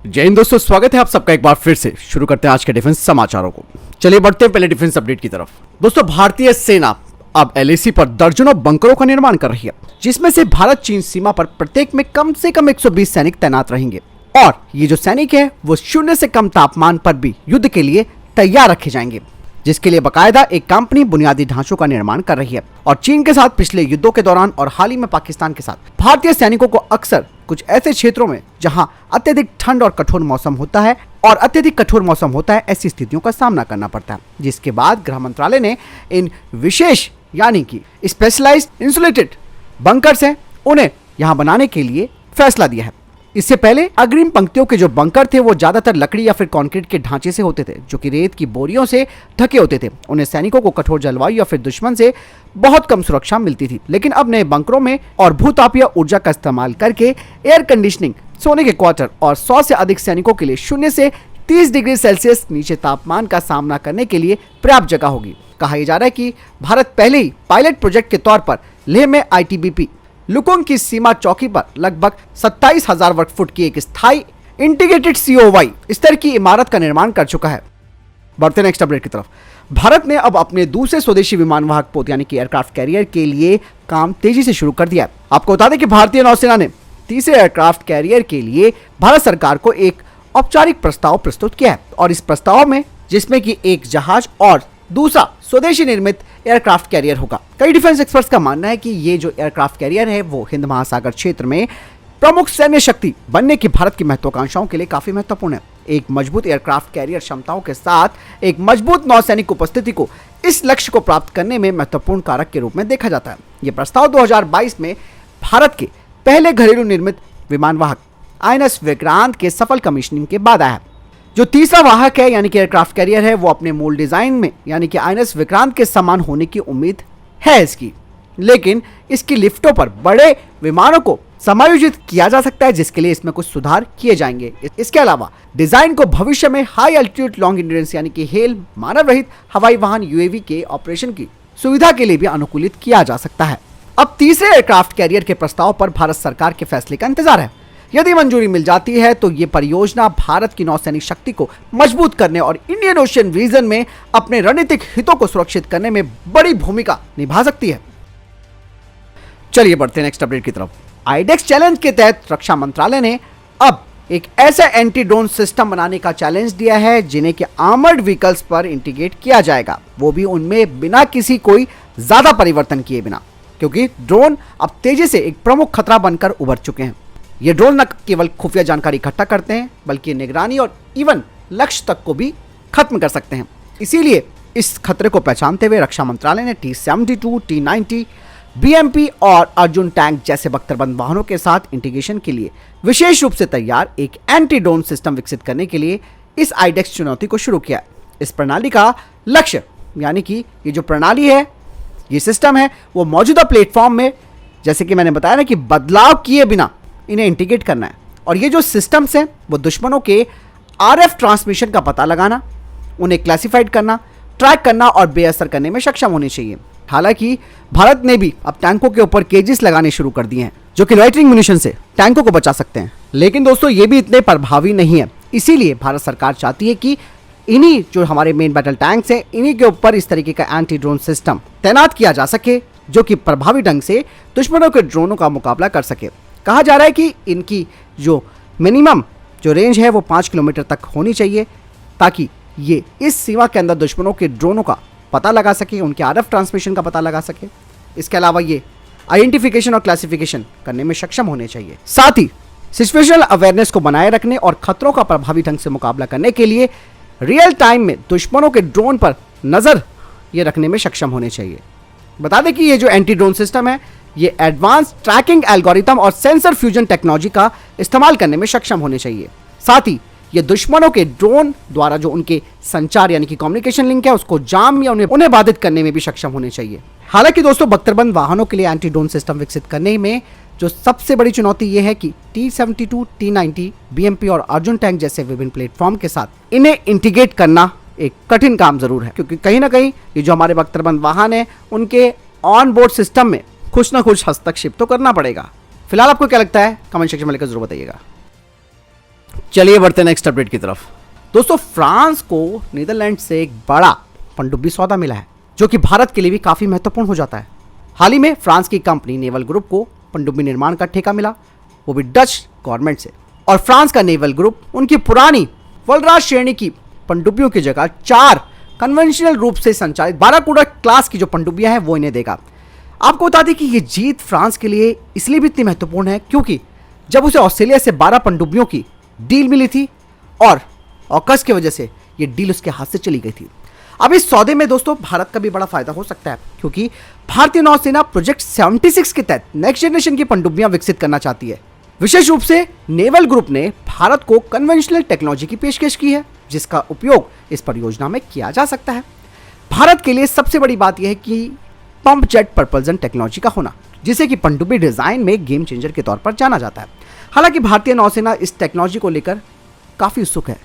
जय हिंद दोस्तों, स्वागत है आप सबका एक बार फिर से। शुरू करते हैं आज के डिफेंस समाचारों को। चलिए बढ़ते हैं पहले डिफेंस अपडेट की तरफ। दोस्तों, भारतीय सेना अब एलएसी पर दर्जनों बंकरों का निर्माण कर रही है, जिसमें से भारत चीन सीमा पर प्रत्येक में कम से कम 120 सैनिक तैनात रहेंगे और ये जो सैनिक है वो शून्य से कम तापमान पर भी युद्ध के लिए तैयार रखे जाएंगे, जिसके लिए बाकायदा एक कंपनी बुनियादी ढांचों का निर्माण कर रही है। और चीन के साथ पिछले युद्धों के दौरान और हाल ही में पाकिस्तान के साथ भारतीय सैनिकों को अक्सर कुछ ऐसे क्षेत्रों में जहां अत्यधिक ठंड और कठोर मौसम होता है ऐसी स्थितियों का सामना करना पड़ता है, जिसके बाद गृह मंत्रालय ने इन विशेष यानी कि स्पेशलाइज्ड इंसुलेटेड बंकर्स हैं उन्हें यहां बनाने के लिए फैसला दिया है। इससे पहले अग्रिम पंक्तियों के जो बंकर थे वो ज्यादातर लकड़ी या फिर कंक्रीट के ढांचे से होते थे, जो कि रेत की बोरियों से ढके होते थे। उन्हें सैनिकों को कठोर जलवायु या फिर दुश्मन से बहुत कम सुरक्षा मिलती थी। लेकिन अब नए बंकरों में और भूतापीय ऊर्जा का इस्तेमाल करके एयर कंडीशनिंग, सोने के क्वार्टर और 100 से अधिक सैनिकों के लिए 0 से 30 डिग्री सेल्सियस नीचे तापमान का सामना करने के लिए पर्याप्त जगह होगी। कहा जा रहा है कि भारत पहले ही पायलट प्रोजेक्ट के तौर पर लेह में आईटीबीपी लुकोंग की सीमा चौकी पर लगभग 27,000 वर्ग फुट की एक स्थायी इंटीग्रेटेड सीओवाई स्तर की इमारत का निर्माण कर चुका है। बढ़ते नेक्स्ट अपडेट की तरफ। भारत ने अब अपने दूसरे स्वदेशी विमान वाहक पोत यानी कि एयरक्राफ्ट कैरियर के लिए काम तेजी से शुरू कर दिया है। आपको बता दें कि भारतीय नौसेना ने तीसरे एयरक्राफ्ट कैरियर के लिए भारत सरकार को एक औपचारिक प्रस्ताव प्रस्तुत किया है और इस प्रस्ताव में जिसमें कि एक जहाज और दूसरा स्वदेशी निर्मित एयरक्राफ्ट कैरियर होगा। कई डिफेंस एक्सपर्ट्स का मानना है कि ये जो एयरक्राफ्ट कैरियर है वो हिंद महासागर क्षेत्र में प्रमुख सैन्य शक्ति बनने की भारत की महत्वाकांक्षाओं के लिए काफी महत्वपूर्ण है। एक मजबूत एयरक्राफ्ट कैरियर क्षमताओं के साथ एक मजबूत नौसैनिक उपस्थिति को इस लक्ष्य को प्राप्त करने में महत्वपूर्ण कारक के रूप में देखा जाता है। यह प्रस्ताव 2022 में भारत के पहले घरेलू निर्मित विमान वाहक आईएनएस विक्रांत के सफल कमीशनिंग के बाद आया है। जो तीसरा वाहक है यानी कि एयरक्राफ्ट कैरियर है वो अपने मूल डिजाइन में यानी कि आईएनएस विक्रांत के समान होने की उम्मीद है इसकी, लेकिन इसकी लिफ्टों पर बड़े विमानों को समायोजित किया जा सकता है, जिसके लिए इसमें कुछ सुधार किए जाएंगे। इसके अलावा डिजाइन को भविष्य में हाई एल्टीट्यूड लॉन्ग एंड्योरेंस यानी कि हेल मानव रहित हवाई वाहन यूएवी के ऑपरेशन की सुविधा के लिए भी अनुकूलित किया जा सकता है। अब तीसरे एयरक्राफ्ट कैरियर के प्रस्ताव पर भारत सरकार के फैसले का इंतजार है। यदि मंजूरी मिल जाती है तो ये परियोजना भारत की नौसैनिक शक्ति को मजबूत करने और इंडियन ओशियन रीजन में अपने रणनीतिक हितों को सुरक्षित करने में बड़ी भूमिका निभा सकती है। चलिए बढ़ते हैं नेक्स्ट अपडेट की तरफ। आईडेक्स चैलेंज के तहत रक्षा मंत्रालय ने अब एक ऐसा एंटी ड्रोन सिस्टम बनाने का चैलेंज दिया है जिन्हें कि आर्मर्ड व्हीकल्स पर इंटीग्रेट किया जाएगा, वो भी उनमें बिना किसी कोई ज्यादा परिवर्तन किए बिना, क्योंकि ड्रोन अब तेजी से एक प्रमुख खतरा बनकर उभर चुके हैं। ये ड्रोन न केवल खुफिया जानकारी इकट्ठा करते हैं बल्कि निगरानी और इवन लक्ष्य तक को भी खत्म कर सकते हैं। इसीलिए इस खतरे को पहचानते हुए रक्षा मंत्रालय ने T-72, T-90, BMP और अर्जुन टैंक जैसे बख्तरबंद वाहनों के साथ इंटीग्रेशन के लिए विशेष रूप से तैयार एक एंटी ड्रोन सिस्टम विकसित करने के लिए इस आईडेक्स चुनौती को शुरू किया। इस प्रणाली का लक्ष्य यानी कि ये जो प्रणाली है, ये सिस्टम है, वो मौजूदा प्लेटफॉर्म में जैसे कि मैंने बताया ना कि बदलाव किए बिना इन्हें इंटीग्रेट करना है। और ये जो सिस्टम्स हैं वो दुश्मनों के आरएफ ट्रांसमिशन का पता लगाना, उन्हें क्लासिफाइड करना, ट्रैक करना और बेअसर करने में सक्षम होने चाहिए। हालांकि भारत ने भी अब टैंकों के ऊपर केजेस लगाने शुरू कर दिए हैं जो कि लॉइटरिंग म्यूनिशन से टैंकों को बचा सकते हैं। लेकिन दोस्तों ये भी इतने प्रभावी नहीं है, इसीलिए भारत सरकार चाहती है कि इन्हीं जो हमारे मेन बैटल टैंक्स हैं इन्हीं के ऊपर इस तरीके का एंटी ड्रोन सिस्टम तैनात किया जा सके जो कि प्रभावी ढंग से दुश्मनों के ड्रोनों का मुकाबला कर सके। कहा जा रहा है कि इनकी जो मिनिमम जो रेंज है वो 5 किलोमीटर तक होनी चाहिए ताकि ये इस सीमा के अंदर दुश्मनों के ड्रोनों का पता लगा सके, उनके आरएफ ट्रांसमिशन का पता लगा सके। इसके अलावा ये आइडेंटिफिकेशन और क्लासिफिकेशन करने में सक्षम होने चाहिए। साथ ही सिचुएशनल अवेयरनेस को बनाए रखने और खतरों का प्रभावी ढंग से मुकाबला करने के लिए रियल टाइम में दुश्मनों के ड्रोन पर नजर ये रखने में सक्षम होने चाहिए। बता दें कि ये जो एंटी ड्रोन सिस्टम है ये एडवांस ट्रैकिंग एल्गोरिथम और सेंसर फ्यूजन टेक्नोलॉजी का इस्तेमाल करने में सक्षम होने चाहिए। साथ ही ये दुश्मनों के ड्रोन द्वारा जो उनके संचार यानी कि कम्युनिकेशन लिंक है उसको जाम या उन्हें बाधित करने में भी सक्षम होने चाहिए। हालांकि दोस्तों बख्तरबंद वाहनों के लिए एंटी ड्रोन सिस्टम विकसित करने में जो सबसे बड़ी चुनौती ये है कि T-72, T-90, BMP और अर्जुन टैंक जैसे विभिन्न प्लेटफॉर्म के साथ इन्हें इंटीग्रेट करना एक कठिन काम जरूर है, क्योंकि कहीं ना कहीं ये जो हमारे बख्तरबंद वाहन है उनके ऑन बोर्ड सिस्टम में कुछ ना कुछ हस्तक्षेप तो करना पड़ेगा। फिलहाल आपको क्या लगता है कमेंट सेक्शन में लिखकर जरूर बताइएगा। चलिए बढ़ते हैं नेक्स्ट अपडेट की तरफ। दोस्तों फ्रांस को नीदरलैंड से एक बड़ा पनडुब्बी सौदा मिला है जो कि भारत के लिए भी काफी महत्वपूर्ण हो जाता है। हाल ही में फ्रांस की कंपनी नेवल ग्रुप को पनडुब्बी निर्माण का ठेका मिला, वो भी डच गवर्नमेंट से। और फ्रांस का नेवल ग्रुप उनकी पुरानी वलराज श्रेणी की पनडुब्बियों की जगह 4 कन्वेंशनल रूप से संचालित बाराकूडा क्लास की जो पनडुब्बियां हैं वो इन्हें देगा। आपको बता दें कि ये जीत फ्रांस के लिए इसलिए भी इतनी महत्वपूर्ण है क्योंकि जब उसे ऑस्ट्रेलिया से 12 पनडुब्बियों की डील मिली थी और ऑकस की वजह से ये डील उसके हाथ से चली गई थी। अब इस सौदे में दोस्तों भारत का भी बड़ा फायदा हो सकता है क्योंकि भारतीय नौसेना प्रोजेक्ट 76 के तहत नेक्स्ट जनरेशन की पनडुब्बियां विकसित करना चाहती है। विशेष रूप से नेवल ग्रुप ने भारत को कन्वेंशनल टेक्नोलॉजी की पेशकश की है जिसका उपयोग इस परियोजना में किया जा सकता है। भारत के लिए सबसे बड़ी बात यह है कि पंप जेट प्रपल्जन टेक्नोलॉजी का होना, जिसे कि पनडुब्बी डिजाइन में गेम चेंजर के तौर पर जाना जाता है। हालांकि भारतीय नौसेना इस टेक्नोलॉजी को लेकर काफी उत्सुक है,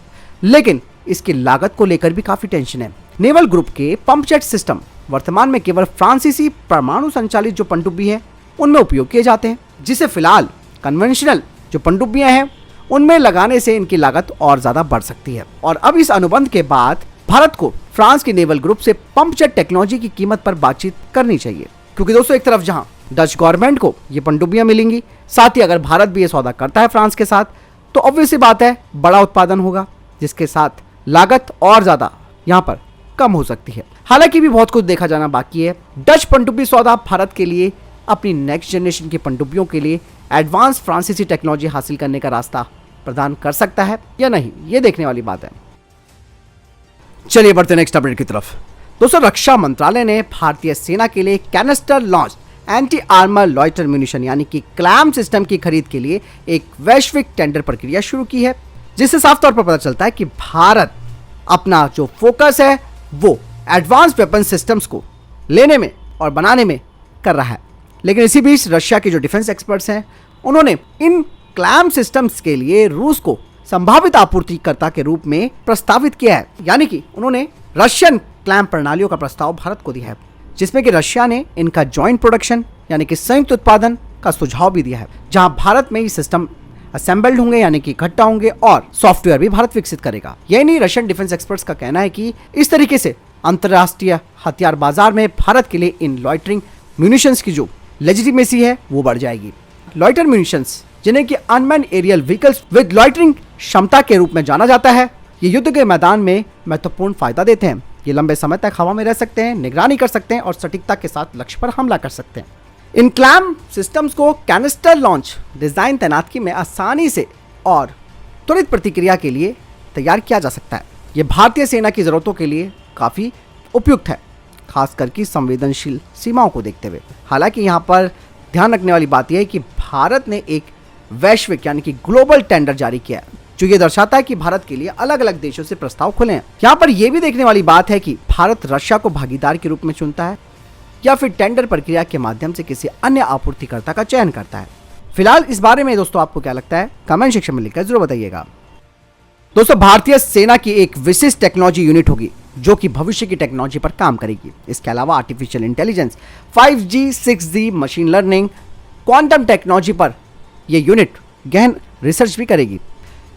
लेकिन इसकी लागत को लेकर भी काफी टेंशन है। नेवल ग्रुप के पंप जेट सिस्टम वर्तमान में केवल फ्रांसीसी परमाणु संचालित जो पनडुब्बी है उनमें उपयोग किए जाते हैं, जिसे फिलहाल कन्वेंशनल जो पनडुब्बियां हैं उनमें लगाने से इनकी लागत और ज्यादा बढ़ सकती है। और अब इस अनुबंध के बाद भारत को फ्रांस के नेवल ग्रुप से पंप जेट टेक्नोलॉजी की कीमत पर बातचीत करनी चाहिए, क्योंकि दोस्तों एक तरफ जहां डच गवर्नमेंट को ये पनडुब्बियां मिलेंगी, साथ ही अगर भारत भी ये सौदा करता है फ्रांस के साथ तो ऑब्वियस सी बात है बड़ा उत्पादन होगा, जिसके साथ लागत और ज्यादा यहां पर कम हो सकती है। हालांकि भी बहुत कुछ देखा जाना बाकी है। डच पनडुब्बी सौदा भारत के लिए अपनी नेक्स्ट जनरेशन की पनडुब्बियों के लिए एडवांस फ्रांसीसी टेक्नोलॉजी हासिल करने का रास्ता प्रदान कर सकता है या नहीं, ये देखने वाली बात है। चलिए बढ़ते नेक्स्ट अपडेट की तरफ। दोस्तों रक्षा मंत्रालय ने भारतीय सेना के लिए canister launch anti armour loiter munition यानी कि क्लैम सिस्टम की खरीद के लिए एक वैश्विक टेंडर प्रक्रिया शुरू की है, जिससे साफ तौर पर पता चलता है कि भारत अपना जो फोकस है वो एडवांस वेपन सिस्टम्स को लेने में और बनाने में कर रहा है। लेकिन इसी बीच रशिया के जो डिफेंस एक्सपर्ट्स हैं उन्होंने इन क्लैम सिस्टम्स के लिए रूस को संभावित आपूर्तिकर्ता के रूप में प्रस्तावित किया है, यानी कि उन्होंने रशियन क्लैम प्रणालियों का प्रस्ताव भारत को दिया है, जिसमें कि रशिया ने इनका जॉइंट प्रोडक्शन यानी कि संयुक्त उत्पादन का सुझाव भी दिया है, जहां भारत में ये सिस्टम असेंबल्ड होंगे यानी कि इकट्ठा होंगे और सॉफ्टवेयर भी भारत विकसित करेगा। यही नहीं, रशियन डिफेंस एक्सपर्ट्स का कहना है कि इस तरीके से अंतर्राष्ट्रीय हथियार बाजार में भारत के लिए इन लॉइटरिंग म्यूनिशंस की जो लेजिटिमेसी है वो बढ़ जाएगी। लॉइटर म्यूनिशंस जिन्हें कि unmanned aerial vehicles with loitering क्षमता के रूप में जाना जाता है, ये युद्ध के मैदान में महत्वपूर्ण फायदा देते हैं। ये लंबे समय तक हवा में रह सकते हैं, निगरानी कर सकते हैं और सटीकता के साथ लक्ष्य पर हमला कर सकते हैं। इन क्लैम सिस्टम्स को कैनिस्टर लॉन्च डिजाइन तैनाती में आसानी से और त्वरित प्रतिक्रिया के लिए तैयार किया जा सकता है। ये भारतीय सेना की जरूरतों के लिए काफी उपयुक्त है, खासकर की संवेदनशील सीमाओं को देखते हुए। हालांकि यहाँ पर ध्यान रखने वाली बात यह है कि भारत ने एक वैश्विक यानी कि ग्लोबल टेंडर जारी किया है, जो ये दर्शाता है कि भारत के लिए अलग अलग देशों से प्रस्ताव खुले हैं। यहाँ पर यह भी देखने वाली बात है कि भारत रशिया को भागीदार के रूप में चुनता है या फिर टेंडर प्रक्रिया के माध्यम से किसी अन्य आपूर्तिकर्ता का चयन करता है। फिलहाल इस बारे में दोस्तों आपको क्या लगता है, कमेंट सेक्शन में लिखकर जरूर बताइएगा। दोस्तों भारतीय सेना की एक विशिष्ट टेक्नोलॉजी यूनिट होगी जो कि भविष्य की टेक्नोलॉजी पर काम करेगी। इसके अलावा artificial intelligence, 5G, 6G, machine learning, quantum technology पर यह यूनिट गहन रिसर्च भी करेगी।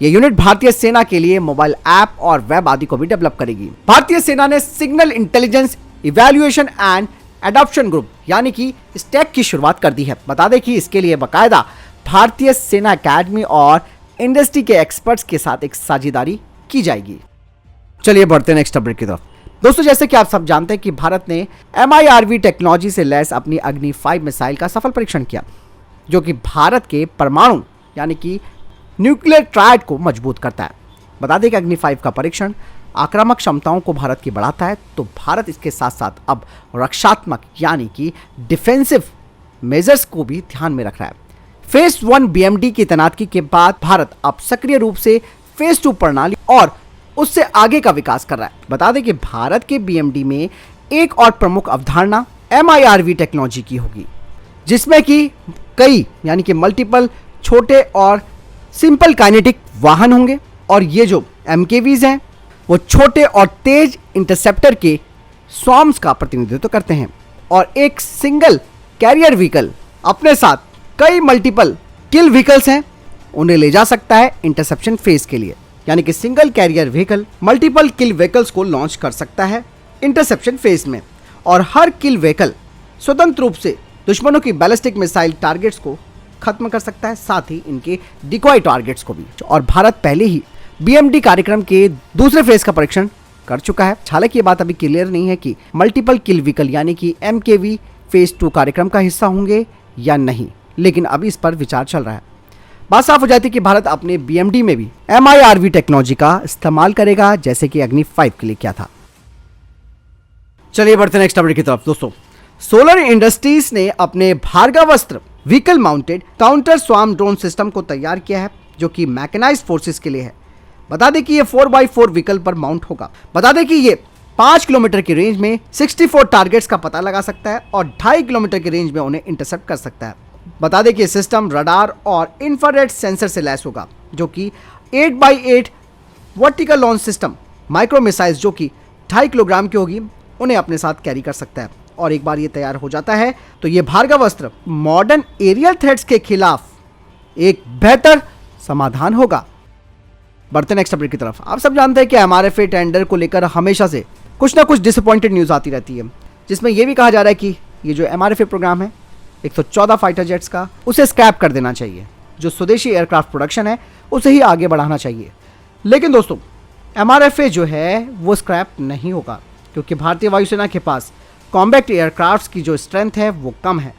यह यूनिट भारतीय सेना के लिए मोबाइल ऐप और वेब आदि को भी डेवलप करेगी। भारतीय सेना ने signal intelligence evaluation and adoption group यानी कि स्टैक की शुरुआत कर दी है। बता दें कि इसके लिए बाकायदा भारतीय सेना एकेडमी और इंडस्ट्री के एक्सपर्ट्स के साथ एक साझेदारी की जाएगी। चलिए बढ़ते हैं नेक्स्ट अपडेट की तरफ। दोस्तों जैसे कि आप सब जानते हैं कि भारत ने MIRV टेक्नोलॉजी से लैस अपनी अग्नि 5 मिसाइल का सफल परीक्षण किया, जो कि भारत के परमाणु यानी कि न्यूक्लियर ट्रायड को मजबूत करता है। बता दें कि अग्नि 5 का परीक्षण आक्रामक क्षमताओं को भारत की बढ़ाता है, तो भारत इसके साथ साथ अब रक्षात्मक यानी कि डिफेंसिव मेजर्स को भी ध्यान में रख रहा है। फेज 1 BMD की तैनाती के बाद भारत अब सक्रिय रूप से फेज 2 प्रणाली और उससे आगे का विकास कर रहा है। बता दें कि भारत के BMD में एक और प्रमुख अवधारणा MIRV टेक्नोलॉजी की होगी, जिसमें कि कई यानी कि मल्टीपल छोटे और सिंपल काइनेटिक वाहन होंगे और ये जो MKVs हैं वो छोटे और तेज इंटरसेप्टर के स्वॉर्म्स का प्रतिनिधित्व करते हैं और एक सिंगल कैरियर व्हीकल अपने साथ कई मल्टीपल किल व्हीकल्स हैं उन्हें ले जा सकता है इंटरसेप्शन फेज के लिए, यानी कि सिंगल कैरियर व्हीकल मल्टीपल किल व्हीकल्स को लॉन्च कर सकता है इंटरसेप्शन फेज में, और हर किल व्हीकल स्वतंत्र रूप से दुश्मनों की बैलिस्टिक मिसाइल टारगेट्स को खत्म कर सकता है, साथ ही इनके डिकॉय टारगेट्स को भी। और भारत पहले ही BMD कार्यक्रम के दूसरे फेज का परीक्षण कर चुका है। हालांकि ये बात अभी क्लियर नहीं है कि मल्टीपल किल व्हीकल यानी कि MKV फेज 2 कार्यक्रम का हिस्सा होंगे या नहीं, लेकिन अभी इस पर विचार चल रहा है। बात साफ हो जाती है कि भारत अपने BMD में भी MIRV टेक्नोलॉजी का इस्तेमाल करेगा, जैसे कि अग्नि 5 के लिए किया था। चलिए बढ़ते हैं नेक्स्ट अपडेट की तरफ। दोस्तों, सोलर इंडस्ट्रीज ने अपने Bhargavastra vehicle mounted counter swarm drone system को तैयार किया है, जो कि मैकेनाइज्ड फोर्सेस के लिए है। बता दें कि ये 4x4 व्हीकल पर माउंट होगा। बता दें कि ये 5 किलोमीटर की रेंज में 64 टारगेट्स का पता लगा सकता है और 2.5 किलोमीटर की रेंज में उन्हें इंटरसेप्ट कर सकता है। बता दें कि ये सिस्टम रडार और इंफ्रारेड सेंसर से लैस होगा, जो कि 8x8 vertical launch system micro missiles जो कि 2.5 किलोग्राम की होगी उन्हें अपने साथ कैरी कर सकता है। और एक बार ये तैयार हो जाता है तो ये भार्गवास्त्र मॉडर्न एरियल थ्रेट्स के खिलाफ एक बेहतर समाधान होगा। बढ़ते नेक्स्ट अपडेट की तरफ। आप सब जानते हैं कि MRFA टेंडर को लेकर हमेशा से कुछ ना कुछ डिसअपॉइंटेड न्यूज़ आती रहती है, जिसमें यह भी कहा जा रहा है कि ये जो MRFA प्रोग्राम है 114 फाइटर जेट्स का, उसे स्क्रैप कर देना चाहिए। जो स्वदेशी एयरक्राफ्ट प्रोडक्शन है उसे ही आगे बढ़ाना चाहिए। लेकिन दोस्तों, MRFA जो है वो स्क्रैप नहीं होगा, क्योंकि भारतीय वायुसेना के पास कॉम्बैक्ट एयरक्राफ्ट्स की जो स्ट्रेंथ है वो कम है,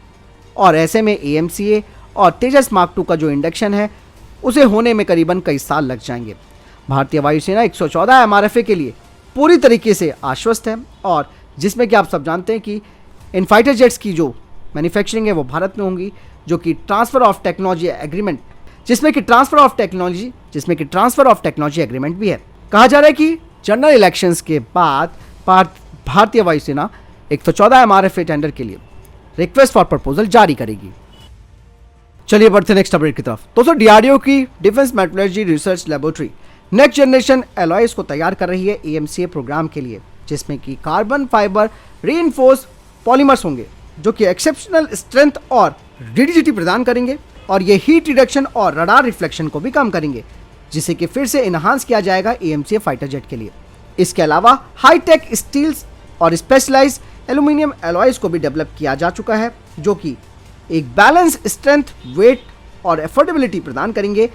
और ऐसे में AMCA और तेजस मार्क 2 का जो इंडक्शन है उसे होने में करीबन कई साल लग जाएंगे। भारतीय वायुसेना 114 MRFA के लिए पूरी तरीके से आश्वस्त है, और जिसमें कि आप सब जानते हैं कि इन फाइटर जेट्स की जो मैन्युफैक्चरिंग है वो भारत में होंगी, जो कि ट्रांसफ़र ऑफ टेक्नोलॉजी एग्रीमेंट जिसमें कि ट्रांसफ़र ऑफ टेक्नोलॉजी एग्रीमेंट भी है। कहा जा रहा है कि जनरल इलेक्शंस के बाद भारतीय वायुसेना 114 MRFA टेंडर के लिए रिक्वेस्ट फॉर प्रपोजल जारी करेगी। चलिए बढ़ते हैं नेक्स्ट अपडेट की तरफ। दोस्तों, DRDO की defence metrology research laboratory next generation alloys को तैयार कर रही है AMCA प्रोग्राम के लिए, जिसमें कि कार्बन फाइबर रीइंफोर्स पॉलीमर्स होंगे, जो कि एक्सेप्शनल स्ट्रेंथ और रिजिडिटी प्रदान करेंगे, और ये हीट रिडक्शन और रडार रिफ्लेक्शन को भी कम करेंगे, जिसे कि फिर से इन्हांस किया जाएगा AMCA फाइटर जेट के लिए। इसके अलावा हाईटेक स्टील्स और स्पेशलाइज्ड एल्यूमिनियम एलॉयज को भी डेवलप किया जा चुका है, जो कि एक बैलेंस स्ट्रेंथ, वेट और एफोर्डेबिलिटी प्रदान करेंगे,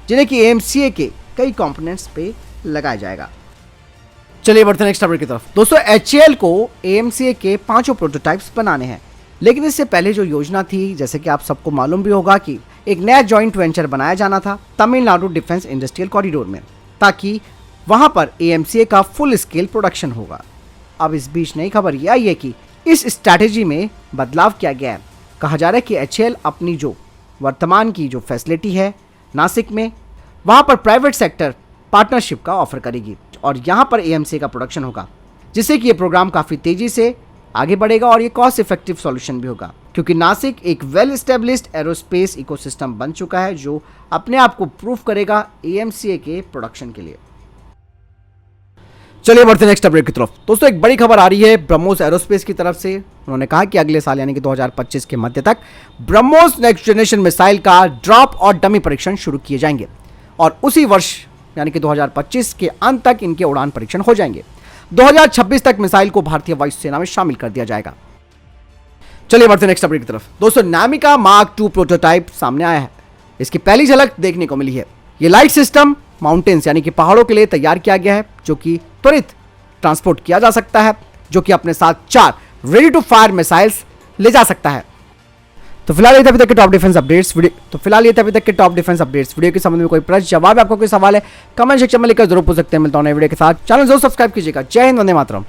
जिन्हें कि AMCA के कई कंपोनेंट्स पे लगाया जाएगा। चलिए बढ़ते हैं नेक्स्ट अपडेट की तरफ। दोस्तों, HAL को AMCA के 5 प्रोटोटाइप्स बनाने हैं, लेकिन इससे पहले जो योजना थी, जैसे कि आप सबको मालूम भी होगा कि एक नया जॉइंट वेंचर बनाया जाना था तमिलनाडु डिफेंस इंडस्ट्रियल कॉरिडोर में, ताकि वहां पर AMCA का फुल स्केल प्रोडक्शन होगा। अब इस बीच नई खबर यह आई है कि इस स्ट्रैटेजी में बदलाव किया गया है। कहा जा रहा है कि HAL अपनी जो वर्तमान की जो फैसिलिटी है नासिक में, वहां पर प्राइवेट सेक्टर पार्टनरशिप का ऑफर करेगी, और यहां पर AMCA का प्रोडक्शन होगा, जिससे कि ये प्रोग्राम काफ़ी तेज़ी से आगे बढ़ेगा, और ये कॉस्ट इफेक्टिव सॉल्यूशन भी होगा, क्योंकि नासिक एक वेल एस्टेब्लिश्ड एरोस्पेस इकोसिस्टम बन चुका है, जो अपने आप को प्रूव करेगा AMCA के प्रोडक्शन के लिए। चलिए बढ़ते नेक्स्ट अपडेट की तरफ। दोस्तों, एक बड़ी खबर आ रही है ब्रह्मोस एरोस्पेस की तरफ से। उन्होंने कहा कि अगले साल यानी कि 2025 के मध्य तक ब्रह्मोस नेक्स्ट जनरेशन मिसाइल का ड्रॉप और डमी परीक्षण शुरू किए जाएंगे, और उसी वर्ष यानी कि 2025 के अंत तक इनके उड़ान परीक्षण हो जाएंगे। 2026 तक मिसाइल को भारतीय वायुसेना में शामिल कर दिया जाएगा। चलिए बढ़ते नेक्स्ट अपडेट की तरफ। दोस्तों, नामिका मार्क 2 प्रोटोटाइप सामने आया है। इसकी पहली झलक देखने को मिली है। ये लाइट सिस्टम माउंटेन्स यानी कि पहाड़ों के लिए तैयार किया गया है, जो कि त्वरित ट्रांसपोर्ट किया जा सकता है, जो कि अपने साथ 4 रेडी टू फायर मिसाइल्स ले जा सकता है। तो फिलहाल ये थे अभी तक के टॉप डिफेंस अपडेट्स वीडियो के संबंध में कोई प्रश्न जवाब, आपको कोई सवाल है कमेंट सेक्शन में लिखकर जरूर पूछ सकते हैं। मिलता हूं नए वीडियो के साथ। चैनल जरूर सब्सक्राइब कीजिएगा। जय हिंद, वंदे मातरम।